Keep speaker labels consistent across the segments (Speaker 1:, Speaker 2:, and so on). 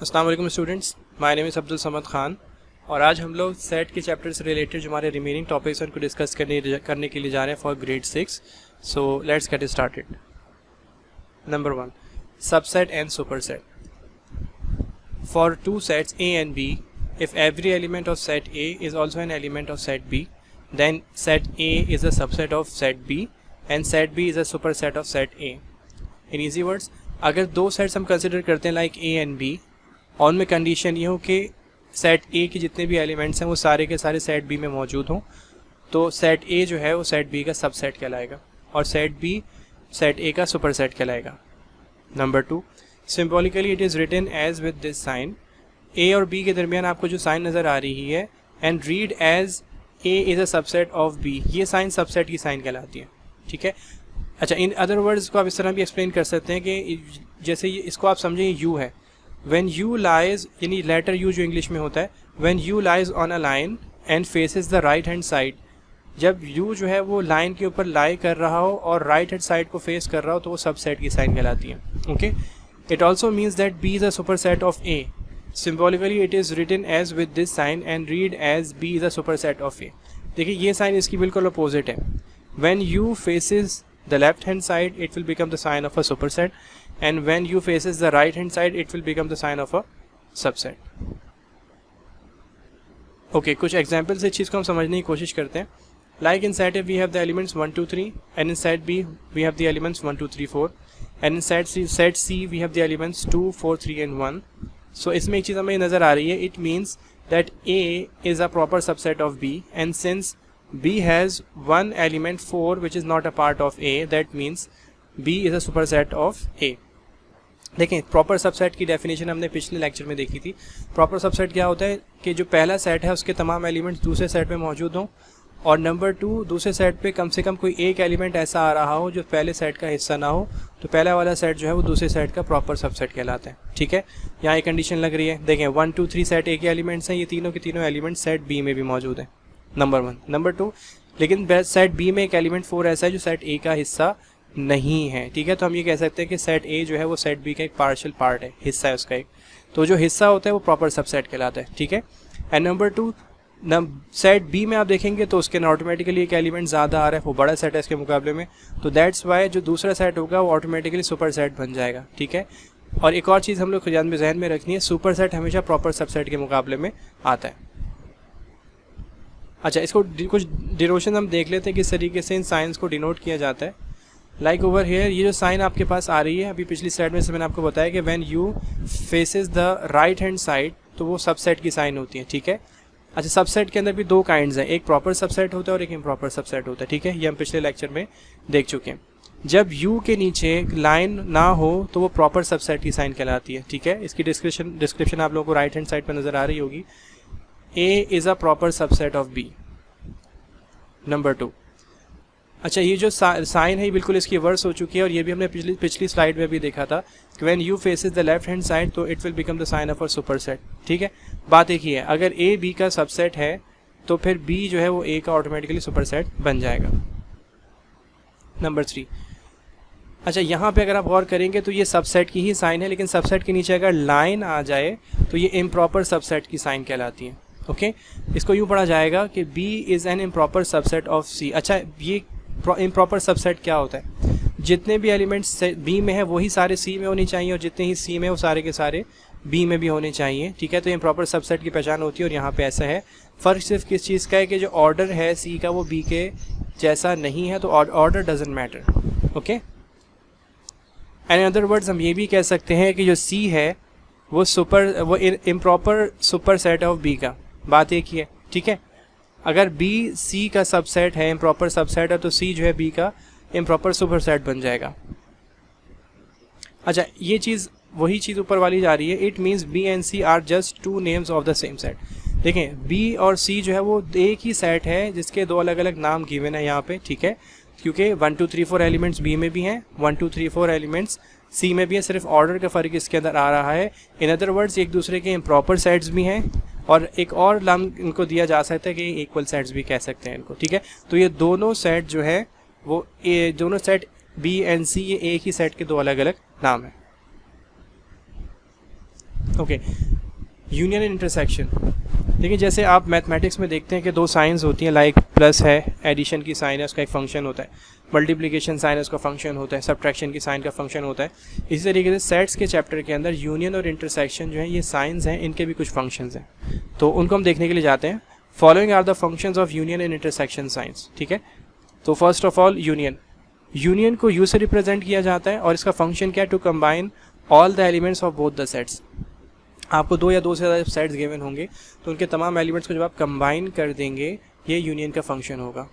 Speaker 1: अस्सलाम वालेकुम students, my name is Abdul Samad Khan और आज हम लोग सेट के चैप्टर से रिलेटेड जो हमारे रिमेनिंग टॉपिक्स हैं उनको डिस्कस करने के लिए जा रहे हैं for grade 6। So let's get started. Number 1, subset and superset. For two sets A and B, if every element of set A is also an element of set B, then set A is a subset of set B and set B is a superset of set A. In easy words, अगर दो sets हम consider करते हैं like A and B, और उनमें condition ये हो कि सेट A के जितने भी एलिमेंट्स हैं वो सारे के सारे सेट B में मौजूद हों, तो सेट A जो है वो सेट B का सबसेट कहलाएगा और सेट B सेट A का सुपरसेट कहलाएगा। Number 2, symbolically it is written as with this sign. A और B के दरमियान आपको जो साइन नज़र आ रही है, and read as A is a subset of B, ये साइन सबसेट की साइन कहलाती है। ठीक है। अच्छा, इन अदर वर्ड्स को आप इस तरह भी एक्सप्लेन कर सकते हैं कि जैसे इसको आप समझें U है, when u lies, यानी लेटर u जो इंग्लिश में होता है, when u lies on a line and faces the right hand side, जब u जो है वो लाइन के ऊपर लाई कर रहा हो और राइट हैंड साइड को फेस कर रहा हो तो वो सबसेट की साइन कहलाती है। Okay, it also means that b is a superset of A. Symbolically it is written as with this sign and read as b is a superset of A. देखिए ये साइन इसकी बिल्कुल opposite है। when u faces the left hand side it will become the sign of a superset, and when u faces the right hand side it will become the sign of a subset. Okay, कुछ example से इस चीज़ को हम समझने की कोशिश करते हैं। Like in set A we have the elements 1 2 3, and in set B we have the elements 1 2 3 4, and in set C we have the elements 2 4 3 and 1. So इसमें एक चीज़ हमें नज़र आ रही है, it means that A is a proper subset of B, and since B has one element 4 which is not a part of A, that means B is a superset of A. देखें, proper subset की definition हमने पिछले lecture में देखी थी। Proper subset क्या होता है कि जो पहला सेट है उसके तमाम एलिमेंट्स दूसरे सेट में मौजूद हों, और नंबर 2, दूसरे सेट पे कम से कम कोई एक एलिमेंट ऐसा आ रहा हो जो पहले सेट का हिस्सा ना हो, तो पहला वाला सेट जो है वो दूसरे सेट का प्रॉपर सबसेट कहलाता है। ठीक है, यहाँ एक कंडीशन लग रही है। देखें 1 2 3 सेट A के एलिमेंट्स हैं, ये तीनों के तीनों एलिमेंट्स सेट B में भी मौजूद हैं। नंबर 1। नंबर 2, लेकिन सेट B में एक एलिमेंट 4 ऐसा है जो सेट A का हिस्सा नहीं है। ठीक है, तो हम ये कह सकते हैं कि सेट A जो है वो सेट B का एक पार्शियल पार्ट है, हिस्सा है उसका एक, तो जो हिस्सा होता है वो प्रॉपर सबसेट कहलाता है। ठीक है। एंड नंबर 2, सेट B में आप देखेंगे तो उसके ऑटोमेटिकली एक एलिमेंट ज़्यादा आ रहा है, वो बड़ा सेट है इसके मुकाबले में, तो दैट्स वाई जो दूसरा सेट होगा वो ऑटोमेटिकली सुपर सेट बन जाएगा। ठीक है। और एक और चीज़ हम लोग जहन में रखनी है, सुपर सेट हमेशा प्रॉपर सबसेट के मुकाबले में आता है। अच्छा, इसको कुछ डिनोशन हम देख लेते हैं किस तरीके से इन साइंस को डिनोट किया जाता है। लाइक ओवर हेयर, ये जो साइन आपके पास आ रही है, अभी पिछली स्लाइड में से मैंने आपको बताया कि when you faces the right hand side, तो वो सबसेट की साइन होती है। ठीक है। अच्छा, सबसेट के अंदर भी दो काइंड्स हैं, एक प्रॉपर सबसेट होता है और एक इम्प्रॉपर सबसेट होता है। ठीक है, ये हम पिछले लेक्चर में देख चुके हैं। जब यू के नीचे लाइन ना हो तो वो प्रॉपर सबसेट की साइन कहलाती है। ठीक है, इसकी डिस्क्रिप्शन आप लोगों को राइट हैंड साइड पर नज़र आ रही होगी। A is a proper subset of B. Number 2। अच्छा, ये जो साइन है बिल्कुल इसकी वर्स हो चुकी है, और ये भी हमने पिछली स्लाइड में भी देखा था कि when you faces the left hand side तो it will become the sign of a superset. ठीक है, बात एक ही है, अगर A B का सबसेट है तो फिर B जो है वो A का ऑटोमेटिकली सुपरसेट बन जाएगा। नंबर 3। अच्छा, यहाँ पे अगर आप गौर करेंगे तो ये सबसेट की ही साइन है, लेकिन सबसेट के नीचे अगर लाइन आ जाए तो ये इम्प्रॉपर सबसेट की साइन कहलाती है। ओके, इसको यूँ पढ़ा जाएगा कि B is an improper subset of C। अच्छा, ये इम्प्रॉपर सबसेट क्या होता है? जितने भी एलिमेंट्स B में है वही सारे C में होने चाहिए, और जितने ही C में वो सारे के सारे B में भी होने चाहिए। ठीक है, तो इम्प्रॉपर सबसेट की पहचान होती है, और यहाँ पे ऐसा है। फ़र्क सिर्फ किस चीज़ का है कि जो ऑर्डर है C का वो B के जैसा नहीं है, तो order doesn't matter. Okay, and in other words हम ये भी कह सकते हैं कि जो C है वो improper super set of B का, बात एक ही है। ठीक है, अगर B C का सबसेट है, इम्प्रॉपर सबसेट है, तो C जो है B का इम्प्रॉपर सुपर सेट बन जाएगा। अच्छा, ये चीज़ वही चीज़ ऊपर वाली जा रही है। It means B and C are just two names of the same set. देखें, B और C जो है वो एक ही सेट है जिसके दो अलग अलग नाम गिवन है यहाँ पे। ठीक है, क्योंकि 1 2 3 4 एलिमेंट्स B में भी हैं, 1 2 3 4 एलिमेंट्स C में भी है, सिर्फ ऑर्डर का फ़र्क इसके अंदर आ रहा है। इन अदर वर्ड्स एक दूसरे के इम्प्रॉपर सेट्स भी हैं, और एक और नाम इनको दिया जा सकता है कि इक्वल सेट्स भी कह सकते हैं इनको। ठीक है, तो ये दोनों सेट जो है वो दोनों सेट B एंड C ये एक ही सेट के दो अलग अलग नाम हैं। Okay, union and intersection. देखिए जैसे आप मैथमेटिक्स में देखते हैं कि दो साइंस होती हैं, लाइक प्लस है, एडिशन की साइन है उसका एक फंक्शन होता है, मल्टीप्लिकेशन साइन है उसका फंक्शन होता है, सब्ट्रैक्शन की साइन का फंक्शन होता है। इसी तरीके से सेट्स के चैप्टर के अंदर यूनियन और इंटरसेक्शन जो है ये साइंस हैं, इनके भी कुछ फंक्शंस हैं, तो उनको हम देखने के लिए जाते हैं। Following are the functions of union and intersection signs. ठीक है, तो फर्स्ट ऑफ ऑल यूनियन को यू से रिप्रेजेंट किया जाता है और इसका फंक्शन क्या है, to combine all the elements of both the sets. आपको दो या दो से ज़्यादा सेट्स गिवन होंगे तो उनके तमाम एलिमेंट्स को जब आप कंबाइन कर देंगे ये यूनियन का फंक्शन होगा।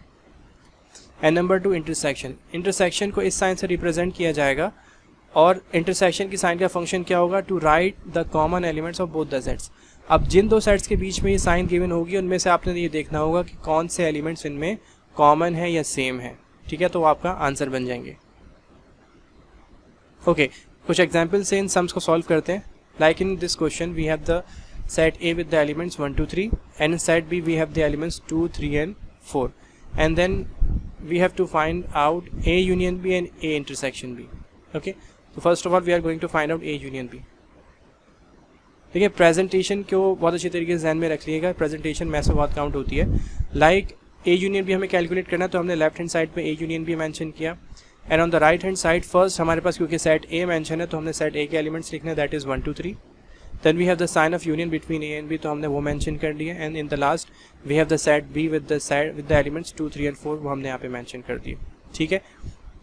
Speaker 1: एंड नंबर 2 इंटरसेक्शन को इस साइन से रिप्रेजेंट किया जाएगा और इंटरसेक्शन की साइन का फंक्शन क्या होगा, to write the common elements of both the sets. अब जिन दो सेट्स के बीच में ये साइन गिवन होगी उनमें से आपने ये देखना होगा कि कौन से एलिमेंट्स इनमें कॉमन है या सेम है। ठीक है, तो आपका आंसर बन जाएंगे। ओके, कुछ एग्जाम्पल से इन सम्स को सॉल्व करते हैं। Like in this question we have the set A with the elements 1 2 3 and in set B we have the elements 2 3 and 4 and then we have to find out A union B and A intersection B. Okay, so first of all we are going to find out A union B. देखिए presentation को बहुत अच्छी तरीके से ध्यान में रख लीजिएगा, प्रेजेंटेशन मैथ्स में बहुत काउंट होती है। लाइक A यूनियन B हमें कैलकुलेट करना है तो हमने लेफ्ट हैंड साइड पे A यूनियन B मेंशन किया and on the right hand side first हमारे पास क्योंकि सेट ए मेंशन है तो हमने सेट ए के एलिमेंट्स लिखने, that is 1 2 3। Then we have the sign of union between A and B, तो हमने वो मेंशन कर दिया। And in the last we have the set B with the elements 2 3 and 4, वो हमने यहाँ पे मेंशन कर दिए। ठीक है,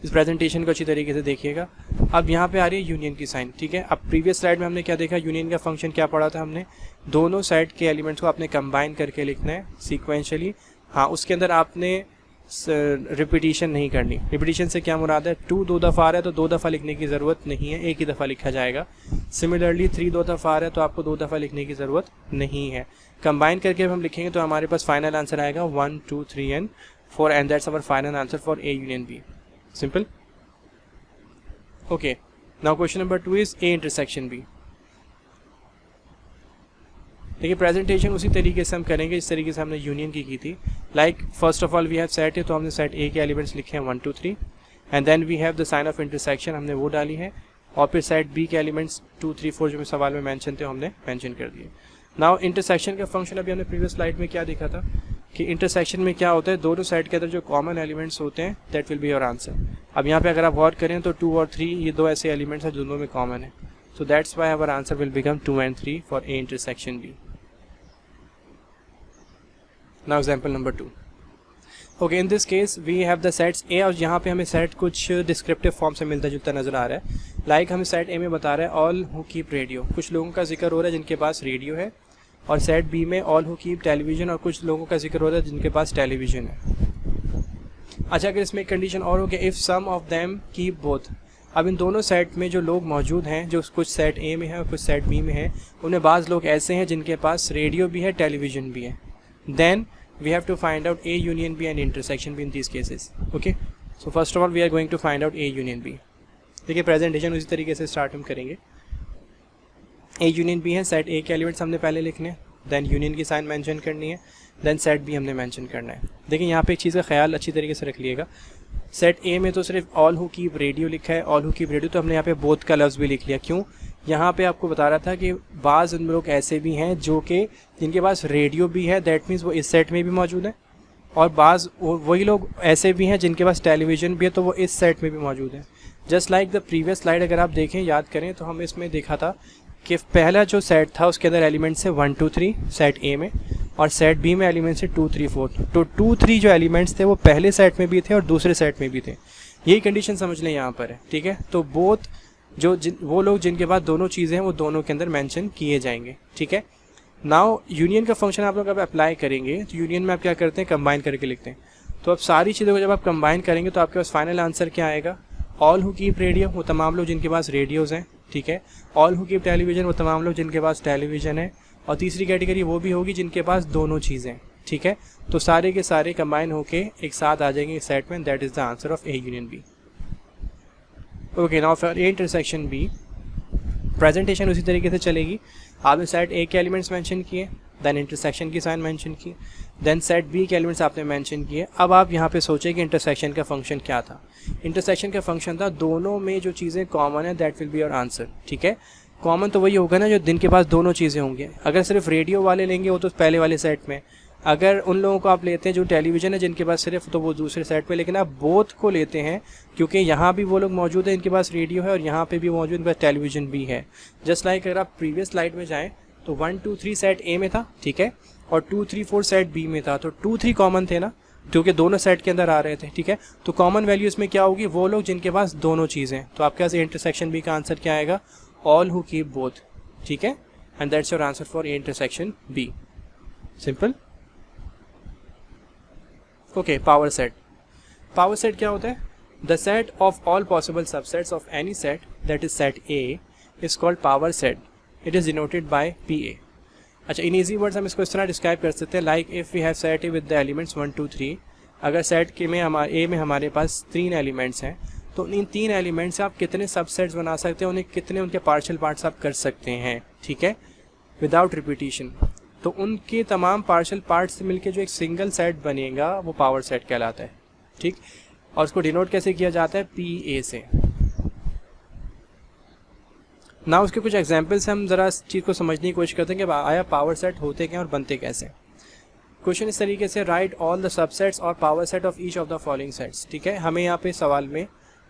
Speaker 1: इस प्रेजेंटेशन को अच्छी तरीके से देखिएगा। अब यहाँ पे आ रही है यूनियन की साइन। ठीक है, अब प्रीवियस स्लाइड में हमने क्या देखा, यूनियन का फंक्शन क्या पढ़ा था हमने, दोनों सेट के एलिमेंट्स को आपने कंबाइन करके लिखना है सीक्वेंशियली। हाँ, उसके अंदर आपने रिपीटिशन नहीं करनी। रिपीटिशन से क्या मुराद है, 2 दो दफ़ा आ रहा है तो 2 दफ़ा लिखने की ज़रूरत नहीं है, एक ही दफ़ा लिखा जाएगा। सिमिलरली 3 2 दफ़ा आ रहा है तो आपको 2 दफ़ा लिखने की ज़रूरत नहीं है। कंबाइन करके हम लिखेंगे तो हमारे पास फाइनल आंसर आएगा 1 2 3 and 4 and that's our final answer for A union B। Simple. Okay, now question number 2 is A intersection B। देखिए प्रेजेंटेशन उसी तरीके से हम करेंगे जिस तरीके से हमने यूनियन की थी। Like first of all we have set है तो हमने सेट ए के एलिमेंट्स लिखे हैं 1 2 3 and then we have the sign of intersection, हमने वो डाली है और फिर सेट बी के एलिमेंट्स 2 3 4 जो सवाल में मेंशन थे हमने मेंशन कर दिए। नाउ इंटरसेक्शन का फंक्शन अभी हमने प्रीवियस स्लाइड में क्या देखा था कि इंटरसेक्शन में क्या होता है, दोनों साइड के अंदर जो कॉमन एलिमेंट्स होते हैं that will be your answer. अब यहाँ पे अगर आप गौर करें तो 2 और 3 ये दो ऐसे एलिमेंट्स हैं दोनों में कॉमन है, so that's why our answer will become 2 and 3 for A intersection B। Now example number 2. Okay, in this case we have the sets A और यहाँ पे हमें सेट कुछ डिस्क्रिप्टिव फॉर्म से मिलता जुलता नज़र आ रहा है। लाइक हमें सेट A में बता रहा है ऑल हु कीप रेडियो, कुछ लोगों का जिक्र हो रहा है जिनके पास रेडियो है, और सेट B में ऑल हु कीप टेलीविज़न और कुछ लोगों का जिक्र हो रहा है जिनके पास टेलीविज़न है। अच्छा, अगर इसमें एक कंडीशन और हो कि if some of them keep both, अब इन दोनों सेट में जो लोग मौजूद हैं, जो कुछ सेट A में है और कुछ सेट B में है, उनमें बाज़ लोग ऐसे हैं जिनके पास रेडियो भी है टेलीविज़न भी है, then we have to find out A union B and intersection B in these cases. Okay, so first of all we are going to find out A union B. देखिए presentation उसी तरीके से start हम करेंगे। A union B है, set A के elements हमने पहले लिखने हैं, देन यूनियन की साइन मेंशन करनी है, देन सेट B हमने मेंशन करना है। देखिए यहाँ पे एक चीज़ का ख्याल अच्छी तरीके से रख लिएगा, सेट A में तो सिर्फ ऑल हु कीप रेडियो लिखा है, ऑल हु कीप रेडियो, तो हमने यहाँ पे बोथ का लफ्ज़ भी लिख लिया। क्यों, यहाँ पे आपको बता रहा था कि बाज़ उन लोग ऐसे भी हैं जो कि जिनके पास रेडियो भी है, दैट मीन्स वो इस सेट में भी मौजूद है, और बाज़ वही लोग ऐसे भी हैं जिनके पास टेलीविज़न भी है तो वो इस सेट में भी मौजूद है। Just like the previous slide अगर आप देखें, याद करें तो हम इसमें देखा था कि पहला जो सेट था उसके अंदर एलिमेंट्स है 1 2 3 सेट A में, और सेट B में एलिमेंट्स है 2 3 4। तो 2 3 जो एलिमेंट्स थे वो पहले सेट में भी थे और दूसरे सेट में भी थे, यही कंडीशन समझ लें यहाँ पर है। ठीक है, तो बोथ वो लोग जिनके पास दोनों चीज़ें हैं वो दोनों के अंदर मेंशन किए जाएंगे। ठीक है, नाउ यूनियन का फंक्शन आप लोग अब अप्लाई करेंगे तो यूनियन में आप क्या करते हैं, कंबाइन करके लिखते हैं। तो अब सारी चीज़ों को जब आप कंबाइन करेंगे तो आपके पास फाइनल आंसर क्या आएगा, ऑल हु कीप रेडियो वो तमाम लोग जिनके पास रेडियोज़ हैं। ठीक है, ऑल हु कीप टेलीविज़न वो तमाम लोग जिनके पास टेलीविज़न है, और तीसरी कैटेगरी वो भी होगी जिनके पास दोनों चीज़ें। ठीक है, तो सारे के सारे कंबाइन होके एक साथ आ जाएंगे सेट में, that is the answer of A union B। Okay, now for A intersection B presentation उसी तरीके से चलेगी। आपने सेट A के एलिमेंट्स मेंशन किए, देन इंटरसेक्शन की साइन मेंशन की, देन सेट B के एलिमेंट्स आपने मेंशन किए। अब आप यहाँ पे सोचें कि इंटरसेक्शन का फंक्शन क्या था। इंटरसेक्शन का फंक्शन था दोनों में जो चीज़ें कॉमन है that will be your answer. ठीक है, कॉमन तो वही होगा ना जो जिनके पास दोनों चीज़ें होंगी। अगर सिर्फ रेडियो वाले लेंगे वो तो पहले वाले सेट में, अगर उन लोगों को आप लेते हैं जो टेलीविज़न है जिनके पास सिर्फ, तो वो दूसरे सेट पे। लेकिन आप बोथ को लेते हैं क्योंकि यहाँ भी वो लोग मौजूद है इनके पास रेडियो है और यहाँ पे भी मौजूद इनके पास टेलीविज़न भी है। जस्ट लाइक अगर आप प्रीवियस स्लाइड में जाएँ तो 1 2 3 सेट ए में था, ठीक है, और 2 3 4 सेट बी में था। तो 2 3 कॉमन थे ना, क्योंकि दोनों सेट के अंदर आ रहे थे, ठीक है। तो कॉमन वैल्यू इसमें क्या होगी, वो लोग जिनके पास दोनों चीज़ें। तो आपके पास इंटरसेक्शन बी का आंसर क्या आएगा, ऑल हु कीप बोथ, ठीक है। And that's your answer for A intersection B. Simple. Okay, power set. Power set क्या होता है, the set of all possible subsets of any set that is set A is called power set. It is denoted by P A. अच्छा, in easy words हम इसको इस तरह describe कर सकते हैं, like if we have set A with the elements 1 2 3। अगर set के में ए में हमारे पास 3 एलिमेंट्स हैं, तो इन 3 एलिमेंट से आप कितने सबसेट्स बना सकते हैं, उन्हें कितने उनके पार्शियल पार्ट्स आप कर सकते हैं, ठीक है, विदाउट रिपीटिशन। तो उनके तमाम पार्शियल पार्ट्स से मिलकर जो एक सिंगल सेट बनेगा वो पावर सेट कहलाता है, ठीक। और उसको डिनोट कैसे किया जाता है, पी ए से। ना उसके कुछ एग्जाम्पल्स हम ज़रा इस चीज़ को समझने की कोशिश करते हैं कि आया पावर सेट होते क्या और बनते कैसे। क्वेश्चन इस तरीके से, राइट ऑल द सबसेट्स और power set of each of the following sets, ठीक है। हमें यहाँ पे सवाल में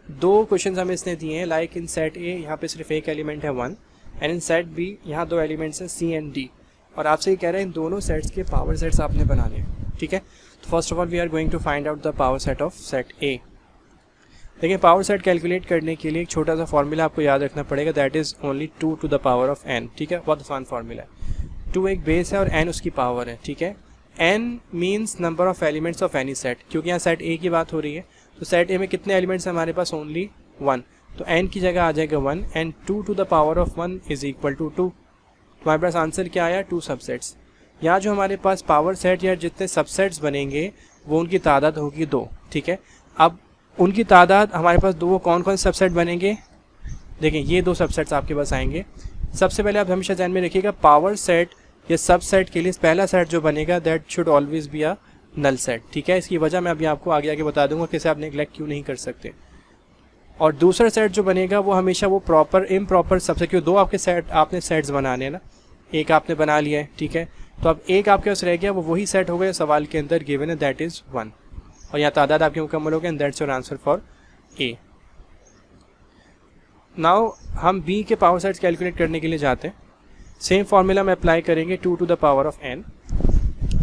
Speaker 1: 2 क्वेश्चन हमें इसने दिए हैं, लाइक इन सेट ए यहाँ पे सिर्फ एक एलिमेंट है 1, एंड इन सेट बी यहाँ 2 एलिमेंट्स हैं सी एंड डी, और आपसे ये कह रहे हैं इन दोनों सेट्स के पावर सेट्स आपने बनाने हैं, ठीक है। तो first of all we are going to find out the power set of set A. देखिए, पावर सेट कैलकुलेट करने के लिए एक छोटा सा फॉर्मूला आपको याद रखना पड़ेगा, that is only 2 to the power of n, ठीक है। बहुत आसान फॉर्मूला है। 2 एक बेस है और n उसकी पावर है, ठीक है। n means number of elements of any set, क्योंकि यहाँ सेट ए की बात हो रही है। तो सेट ए में कितने एलिमेंट्स हैं हमारे पास, ओनली 1, तो n की जगह आ जाएगा 1, and 2 to the power of 1 is equal to 2। हमारे पास आंसर क्या आया, 2 सबसेट्स। यहाँ जो हमारे पास पावर सेट या जितने सबसेट्स बनेंगे वो उनकी तादाद होगी 2, ठीक है। अब उनकी तादाद हमारे पास 2, कौन कौन सबसेट बनेंगे, देखें ये 2 सबसेट्स आपके पास आएंगे। सबसे पहले आप हमेशा ध्यान में रखिएगा, पावर सेट या सबसेट के लिए पहला सेट जो बनेगा that should always be a null set, ठीक है। इसकी वजह मैं अभी आपको आगे आगे बता दूंगा कैसे आप नेग्लेक्ट क्यों नहीं कर सकते। और दूसरा सेट जो बनेगा वो हमेशा वो प्रॉपर इम्प्रॉपर सबसेट, क्यों 2 आपके सेट आपने सेट्स बनाने हैं ना, एक आपने बना लिया है, ठीक है। तो अब एक आपके पास रह गया, वो वही सेट हो गया सवाल के अंदर गिवन है, दैट इज़ 1, और यहाँ तादाद आपकी मुकम्मल हो गई, and that's your answer for A. Now हम बी के पावर सेट्स कैलकुलेट करने के लिए जाते हैं। सेम फार्मूला में अप्लाई करेंगे 2 to the power of n,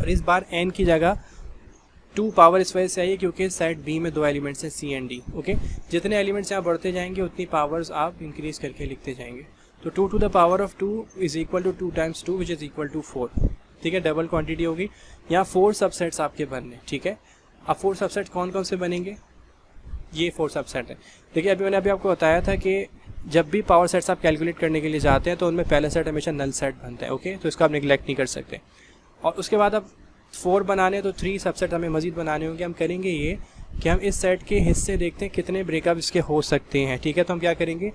Speaker 1: और इस बार n की जगह 2 पावर इस वजह से आई है क्योंकि सेट बी में 2 एलिमेंट्स हैं सी एंड डी, ओके। जितने एलिमेंट्स यहाँ बढ़ते जाएंगे उतनी पावर्स आप इंक्रीज करके लिखते जाएंगे। तो 2 to the power of 2 is equal to 2 times 2 which is equal to 4, ठीक है। डबल क्वांटिटी होगी। यहाँ 4 सबसेट्स आपके बनने, ठीक है। अब 4 सबसेट कौन कौन से बनेंगे, ये 4 सबसेट है। देखिए, अभी मैंने आपको बताया था कि जब भी पावर सेट्स आप कैलकुलेट करने के लिए जाते हैं तो उनमें पहला सेट हमेशा नल सेट बनता है, ओके। तो इसका आप निगलेक्ट नहीं कर सकते। और उसके बाद अब 4 बनाने, तो 3 सबसेट हमें मजीद बनाने होंगे। हम करेंगे ये कि हम इस सेट के हिस्से देखते हैं कितने ब्रेकअप इसके हो सकते हैं, ठीक है। तो हम क्या करेंगे,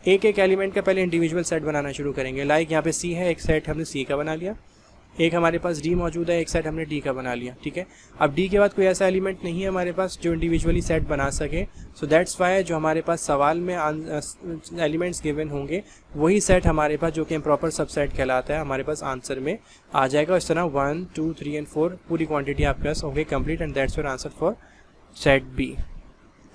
Speaker 1: एक एक एलिमेंट का पहले इंडिविजुअल सेट बनाना शुरू करेंगे। लाइक यहाँ पे सी है, एक सेट हमने सी का बना लिया, एक हमारे पास डी मौजूद है, एक सेट हमने डी का बना लिया, ठीक है। अब डी के बाद कोई ऐसा एलिमेंट नहीं है हमारे पास जो इंडिविजुअली सेट बना सके, सो दैट्स वाई जो हमारे पास सवाल में एलिमेंट्स गिवन होंगे वही सेट हमारे पास जो कि इम्प्रॉपर सबसेट कहलाता है हमारे पास आंसर में आ जाएगा। इस तरह 1 2 3 एंड 4 पूरी क्वांटिटी आपके पास होगी complete, and that's your answer for set B.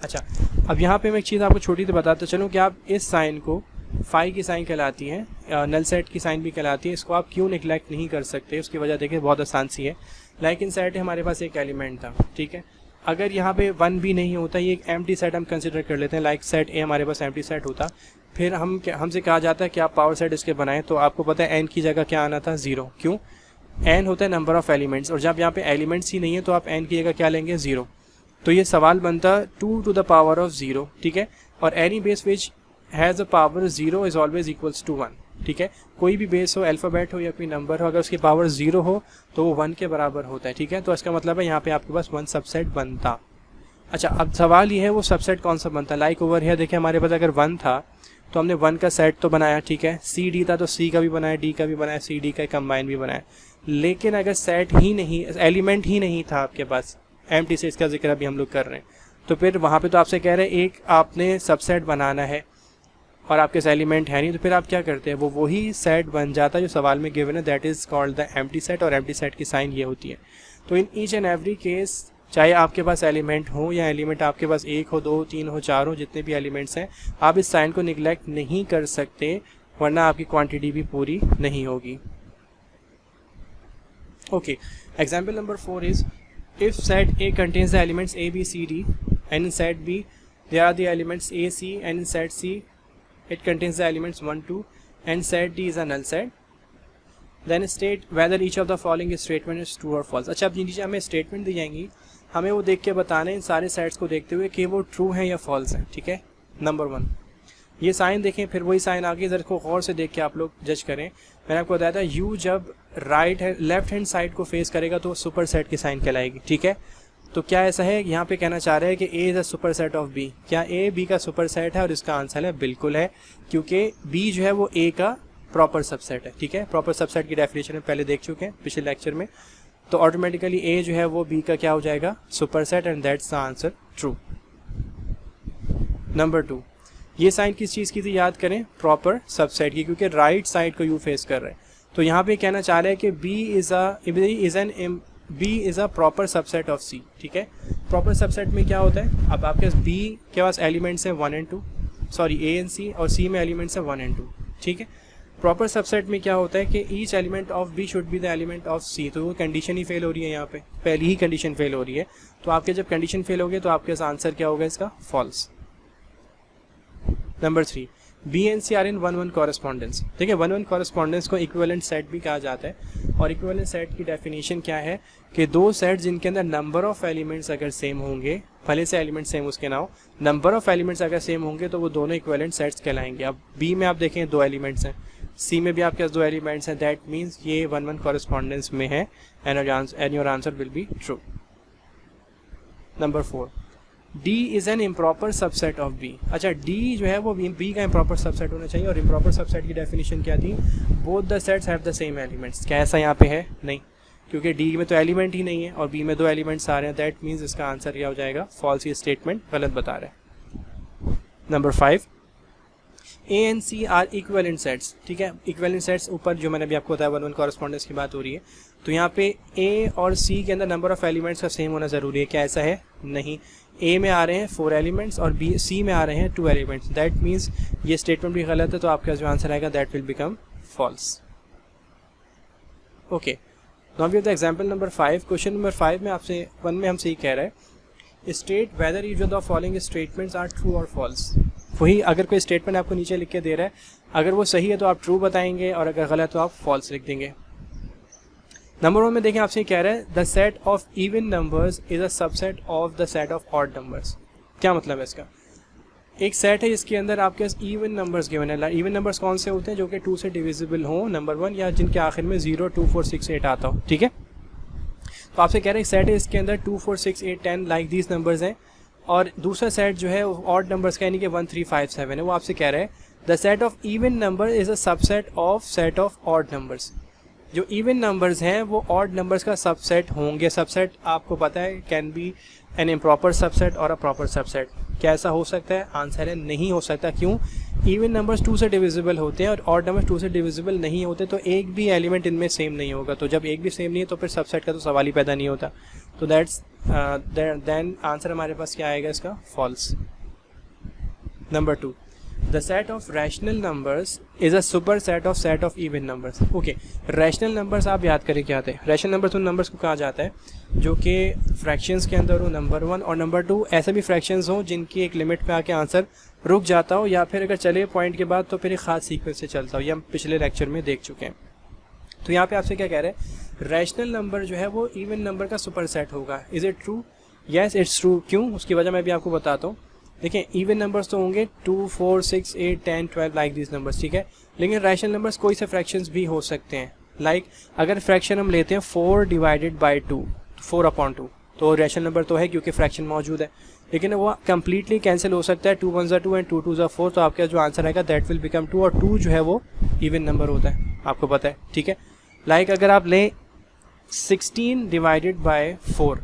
Speaker 1: अच्छा, अब यहाँ पे मैं एक चीज़ आपको छोटी सी बताता चलूँ कि आप इस साइन को फाई की साइन कहलाती है, नल सेट की साइन भी कहलाती है, इसको आप क्यों निगलेक्ट नहीं कर सकते, उसकी वजह देखिए बहुत आसान सी है। लाइक इन सेट हमारे पास एक एलिमेंट था, ठीक है। अगर यहाँ पे 1 भी नहीं होता, ये एक एम्प्टी सेट हम कंसिडर कर लेते हैं, लाइक सेट ए हमारे पास एम्प्टी सेट होता, फिर हमसे कहा जाता है कि आप पावर सेट इसके बनाएं, तो आपको पता है n की जगह क्या आना था, 0। क्यों, n होता है नंबर ऑफ एलिमेंट्स, और जब यहाँ पे एलिमेंट्स ही नहीं है तो आप n की जगह क्या लेंगे, 0। तो ये सवाल बनता 2 टू द पावर ऑफ 0, ठीक है। और any base which has a power 0 is always equals to 1, ठीक है। कोई भी बेस हो, अल्फ़ाबेट हो या कोई नंबर हो, अगर उसकी पावर 0 हो तो वो 1 के बराबर होता है, ठीक है। तो इसका मतलब है यहाँ पे आपके पास 1 सबसेट बनता। अच्छा, अब सवाल ये है वो सबसेट कौन सा बनता। लाइक ओवर है, देखिए हमारे पास अगर 1 था तो हमने 1 का सेट तो बनाया, ठीक है। सी डी था तो सी का भी बनाया, डी का भी बनाया, सी डी का कंबाइन भी बनाया। लेकिन अगर सेट ही नहीं, एलिमेंट ही नहीं था आपके पास, एम्प्टी सेट्स का जिक्र अभी हम लोग कर रहे हैं, तो फिर वहाँ पे तो आपसे कह रहे हैं एक आपने सबसेट बनाना है, और आपके पास एलिमेंट है नहीं, तो फिर आप क्या करते हैं, वो वही सेट बन जाता है जो सवाल में गिवन है, that is called the empty set, और एम्प्टी सेट की साइन ये होती है। तो in each and every case, चाहे आपके पास एलिमेंट हो या एलिमेंट आपके पास 1 हो, 2, 3 हो, 4 हो, जितने भी एलिमेंट्स हैं, आप इस साइन को निगलेक्ट नहीं कर सकते, वरना आपकी क्वांटिटी भी पूरी नहीं होगी। Okay, example number 4 is if set A contains the elements A, B, C, D, and in set B there are the elements A, C, and in set C it contains the elements 1, 2, and set D is a null set, then state whether each of the following statement is true or false। अच्छा, अब नीचे हमें statement दी जाएंगी, हमें वो देख के बताना है इन सारे सेट्स को देखते हुए कि वो ट्रू हैं या फॉल्स हैं। ठीक है, नंबर 1 ये साइन देखें, फिर वही साइन आगे, इधर को गौर से देख के आप लोग जज करें। मैंने आपको बताया था यू जब लेफ्ट हैंड साइड को फेस करेगा तो सुपर सेट की साइन कहलाएगी। ठीक है, तो क्या ऐसा है, यहाँ पे कहना चाह रहे हैं कि A is a super set of B. क्या ए बी का सुपर सेट है? और इसका आंसर है बिल्कुल है, क्योंकि बी जो है वो ए का प्रॉपर सबसेट है। ठीक है, प्रॉपर सबसेट की डेफिनेशन में पहले देख चुके हैं पिछले लेक्चर में, तो ऑटोमेटिकली ए जो है वो बी का क्या हो जाएगा, super set, and that's the answer true. Number 2, ये साइन किस चीज़ की थी याद करें, प्रॉपर सबसेट की, क्योंकि राइट साइड को यू फेस कर रहे हैं। तो यहाँ पे कहना चाह रहे हैं कि B is a proper subset of C. ठीक है, प्रॉपर सबसेट में क्या होता है, अब आपके पास बी के पास एलिमेंट्स हैं 1 and 2, सॉरी ए एंड सी, और सी में एलिमेंट्स हैं 1 and 2। ठीक है, प्रॉपर सबसेट में क्या होता है कि each element of B should be the element of C. तो वो कंडीशन ही फेल हो रही है, यहाँ पे पहली ही कंडीशन फेल हो रही है। तो आपके जब कंडीशन फेल हो गई तो आपके पास आंसर क्या होगा इसका, false. Number 3, B and C are in 1-1 correspondence. देखिए 1-1 कॉरेस्पॉन्डेंस को इक्विवेलेंट सेट भी कहा जाता है, और इक्विवेलेंट सेट की डेफिनेशन क्या है कि दो सेट जिनके अंदर नंबर ऑफ एलिमेंट्स अगर सेम होंगे, भले से एलिमेंट सेम उसके ना हो, नंबर ऑफ एलिमेंट्स अगर सेम होंगे तो वो दोनों इक्विवेलेंट सेट्स कहलाएंगे। अब बी में आप देखें 2 एलिमेंट्स हैं, सी में भी आपके पास 2 एलिमेंट्स हैं, दैट मीन्स ये 1-1 कॉरेस्पॉन्डेंस में है, and your answer will be true. Number 4, D is an improper subset of B। अच्छा, D जो है वो B का इम्प्रॉपर सबसेट होना चाहिए, और इम्प्रॉपर सबसेट की डेफिनेशन क्या थी, both the sets have the same elements. क्या ऐसा यहाँ पे है? नहीं, क्योंकि D में तो एलिमेंट ही नहीं है और B में 2 एलिमेंट्स आ रहे हैं, दैट मीन्स इसका आंसर क्या हो जाएगा, फॉल्स। ये स्टेटमेंट गलत बता रहा है। Number 5, A and C are equivalent sets. ठीक है, इक्विवेलेंट सेट्स ऊपर जो मैंने अभी आपको बताया 1-1 कॉरेस्पॉन्डेंस की बात हो रही है, तो यहाँ पे A और C के अंदर नंबर ऑफ एलिमेंट्स का सेम होना ज़रूरी है। क्या ऐसा है? नहीं, A में आ रहे हैं 4 एलिमेंट्स और C में आ रहे हैं 2 एलिमेंट्स, दैट मीन्स ये स्टेटमेंट भी गलत है, तो आपका जो आंसर आएगा that will become false. Okay, now we have the example number 5। Question number 5 में आपसे 1 में हमसे ये कह रहा है, state whether each of the following statements are true और फॉल्स। वही अगर कोई स्टेटमेंट आपको नीचे लिख के दे रहा है, अगर वो सही है तो आप ट्रू बताएंगे, और अगर गलत तो आप फॉल्स लिख देंगे। नंबर 1 में देखें आपसे क्या कह रहा है, the set of even numbers is a subset of the set of odd numbers. क्या मतलब है इसका? एक सेट है जिसके अंदर आपके पास इवन नंबर्स गिवन है। इवन नंबर्स कौन से होते हैं? जो कि 2 से डिविजिबल हो, नंबर 1, या जिनके आखिर में 0, 2, 4, 6, 8 आता हो। ठीक है, तो आपसे कह रहे हैं सेट है इसके अंदर 2, 4, 6, 8, 10 लाइक दीज नंबर्स हैं, और दूसरा सेट जो है ऑड नंबर्स का यानी कि 1, 3, 5, 7 है। वो आपसे कह रहे हैं the set of even number is a subset of set of odd numbers. जो इवन नंबर्स हैं वो ऑड नंबर्स का सबसेट होंगे। सबसेट आपको पता है can be an improper subset और अ प्रॉपर सबसेट। क्या ऐसा हो सकता है? आंसर है नहीं हो सकता। क्यों? इवन नंबर्स 2 से डिविजिबल होते हैं और ऑड नंबर्स 2 से डिविजिबल नहीं होते, तो एक भी एलिमेंट इनमें सेम नहीं होगा। तो जब एक भी सेम नहीं है तो फिर सबसेट का तो सवाल ही पैदा नहीं होता। तो दैट्स देन आंसर हमारे पास क्या आएगा इसका? False. Number 2, the set of rational numbers is a super set of even numbers. Okay, rational numbers आप याद करें क्या आते हैं। रैशनल नंबर्स उन नंबर्स को कहा जाता है जो कि फ्रैक्शंस के अंदर हो, नंबर 1, और नंबर 2 ऐसे भी फ्रैक्शंस हो जिनकी एक लिमिट पे आके आंसर रुक जाता हो, या फिर अगर चले पॉइंट के बाद तो फिर एक खास सीक्वेंस से चलता हो। ये हम पिछले लेक्चर में देख चुके हैं। तो यहाँ पे आपसे क्या कह रहे हैं, रैशनल नंबर जो है वो इवन नंबर का सुपर सेट होगा। Is it true? Yes, it's true. क्यों? उसकी वजह मैं भी आपको बताता हूँ। देखिए, इवन नंबर्स तो होंगे 2, 4, 6, 8, 10, 12 लाइक दिस नंबर्स। ठीक है, लेकिन रैशनल नंबर्स कोई से फ्रैक्शंस भी हो सकते हैं। लाइक अगर फ्रैक्शन हम लेते हैं 4 डिवाइडेड बाई 2, 4/2, तो रैशनल नंबर तो है क्योंकि फ्रैक्शन मौजूद है, लेकिन वो कम्प्लीटली कैंसिल हो सकता है। 2 1 2 एंड 2 2 4, तो आपका जो आंसर आएगा दैट विल बिकम 2, और 2 जो है वो इवन नंबर होता है, आपको पता है। ठीक है, लाइक अगर आप लें 16 डिवाइडेड बाई 4,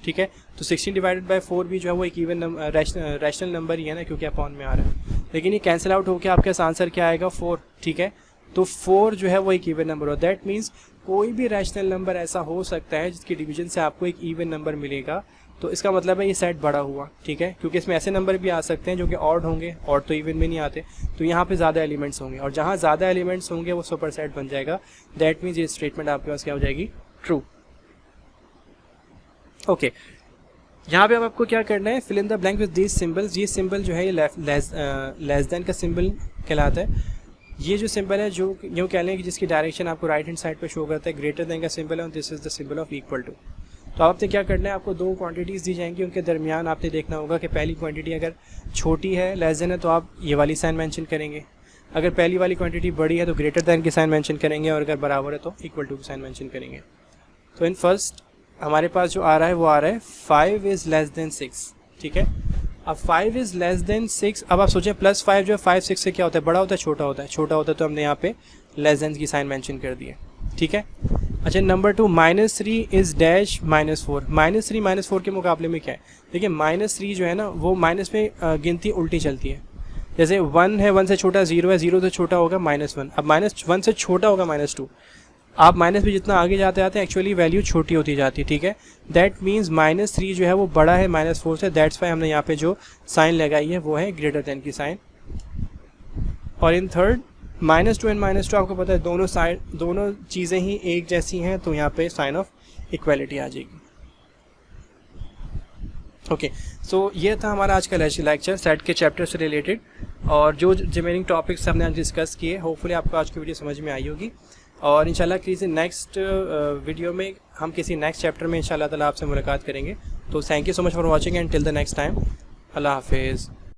Speaker 1: ठीक है, तो 16 डिवाइडेड बाई 4 भी जो है वो एक इवन रैशनल नंबर ही है ना, क्योंकि अपॉन में आ रहा है। लेकिन ये कैंसिल आउट होकर आपके पास आंसर क्या आएगा 4, ठीक है। तो 4 जो है वो एक इवन नंबर हो, दैट मीन्स कोई भी रैशनल नंबर ऐसा हो सकता है जिसकी डिवीजन से आपको एक इवन नंबर मिलेगा। तो इसका मतलब है ये सेट बड़ा हुआ, ठीक है, क्योंकि इसमें ऐसे नंबर भी आ सकते हैं जो कि ऑड होंगे, ऑड तो इवन में नहीं आते, तो यहाँ पे ज़्यादा एलिमेंट्स होंगे, और जहाँ ज़्यादा एलिमेंट्स होंगे वो सुपर सेट बन जाएगा। दैट मीन्स ये स्टेटमेंट आपके पास क्या हो जाएगी, ट्रू। ओके, यहाँ पे अब आपको क्या करना है, fill in the blank with these symbols. ये सिंबल जो है ये लेस देन का सिंबल कहलाता है। ये जो सिंबल है जो यूँ कह लें कि जिसकी डायरेक्शन आपको राइट हैंड साइड पे शो करता है, ग्रेटर देन का सिंबल है, और this is the symbol of equal to. तो आपने क्या करना है, आपको 2 क्वांटिटीज़ दी जाएंगी, उनके दरमियान आपने देखना होगा कि पहली क्वांटिटी अगर छोटी है, लेस देन है, तो आप ये वाली साइन मेंशन करेंगे। अगर पहली वाली क्वांटिटी बड़ी है तो ग्रेटर देन की साइन मेंशन करेंगे, और अगर बराबर है तो इक्वल टू की साइन मेंशन करेंगे। तो इन फर्स्ट हमारे पास जो आ रहा है वो आ रहा है 5 इज़ लेस देन 6, ठीक है। अब 5 इज़ लेस देन 6, अब आप सोचें +5 जो है 5 6 से क्या होता है, बड़ा होता है छोटा होता है, छोटा होता है, तो हमने यहाँ पे लेस देन की साइन मेंशन कर दी है, ठीक है। अच्छा, नंबर 2, -3 इज़ डैश -4। -3 -4 के मुकाबले में क्या है, देखिए -3 जो है ना वो माइनस में गिनती उल्टी चलती है। जैसे 1 है, 1 से छोटा 0 है, 0 से छोटा होगा -1, अब -1 से छोटा होगा -2। आप माइनस में जितना आगे जाते आते एक्चुअली वैल्यू छोटी होती जाती है, ठीक है। दैट मीन्स -3 जो है वो बड़ा है -4 से, दैट्स वाई हमने यहाँ पे जो साइन लगाई है वो है ग्रेटर देन की साइन। और इन थर्ड -2 एंड -2 आपको पता है दोनों चीज़ें ही एक जैसी हैं, तो यहाँ पे साइन ऑफ इक्वालिटी आ जाएगी। ओके, सो ये था हमारा आज का लेक्चर सेट के चैप्टर से रिलेटेड, और जो रिमेनिंग टॉपिक्स हमने आज डिस्कस किए, होपफुली आपको आज की वीडियो समझ में आई होगी। और इंशाल्लाह किसी नेक्स्ट वीडियो में हम किसी नेक्स्ट चैप्टर में इंशाल्लाह ताला आपसे मुलाकात करेंगे। तो thank you so much for watching and till the next time, Allah हाफिज़।